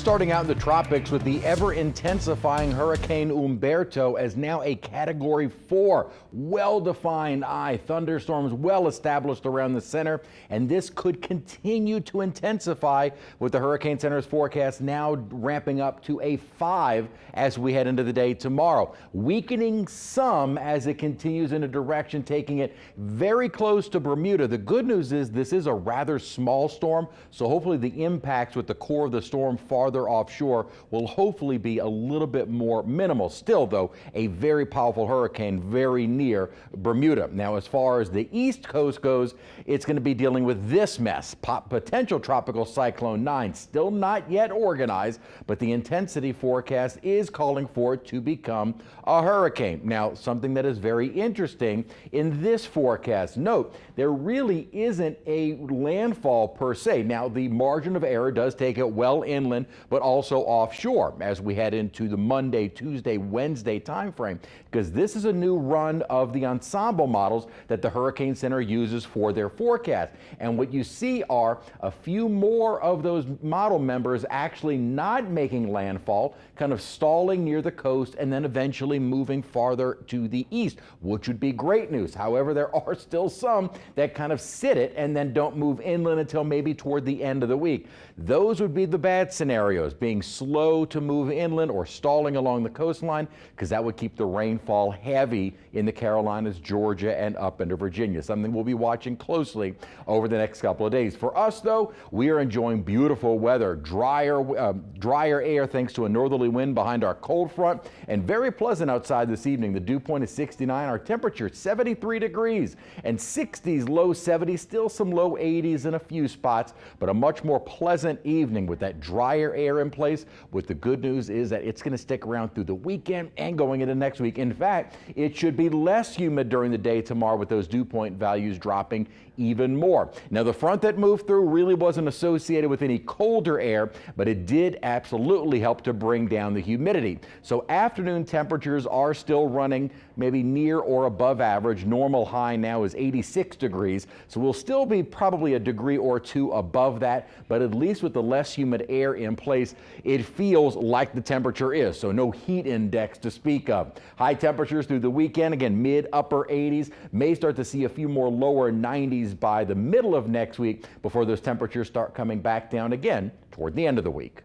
starting out in the tropics with the ever-intensifying Hurricane Umberto as now a Category 4. Well-defined eye. Thunderstorms well established around the center, and this could continue to intensify with the Hurricane Center's forecast now ramping up to a 5 as we head into the day tomorrow. Weakening some as it continues in a direction taking it very close to Bermuda. The good news is this is a rather small storm, so hopefully the impacts with the core of the storm farther offshore will hopefully be a little bit more minimal. Still, though, a very powerful hurricane very near Bermuda. Now, as far as the East Coast goes, it's going to be dealing with this mess. Potential tropical cyclone 9, still not yet organized, but the intensity forecast is calling for it to become a hurricane. Now, something that is very interesting in this forecast, note, there really isn't a landfall per se. Now, the margin of error does take it well inland, but also offshore as we head into the Monday, Tuesday, Wednesday timeframe, because this is a new run of the ensemble models that the Hurricane Center uses for their forecast. And what you see are a few more of those model members actually not making landfall, kind of stalling near the coast and then eventually moving farther to the east, which would be great news. However, there are still some that kind of sit it and then don't move inland until maybe toward the end of the week. Those would be the bad scenarios, being slow to move inland or stalling along the coastline, because that would keep the rainfall heavy in the Carolinas, Georgia, and up into Virginia, something we'll be watching closely over the next couple of days. For us, though, we are enjoying beautiful weather, drier air thanks to a northerly wind behind our cold front, and very pleasant outside this evening. The dew point is 69, our temperature 73 degrees, and 60s, low 70s, still some low 80s in a few spots, but a much more pleasant evening with that drier air in place. With the good news is that it's going to stick around through the weekend and going into next week. In fact, it should be less humid during the day tomorrow with those dew point values dropping even more. Now, the front that moved through really wasn't associated with any colder air, but it did absolutely help to bring down the humidity. So afternoon temperatures are still running maybe near or above average. Normal high now is 86 degrees, so we'll still be probably a degree or two above that, but at least with the less humid air in place, it feels like the temperature is, so no heat index to speak of. High temperatures through the weekend, again, mid-upper 80s, may start to see a few more lower 90s by the middle of next week before those temperatures start coming back down again toward the end of the week.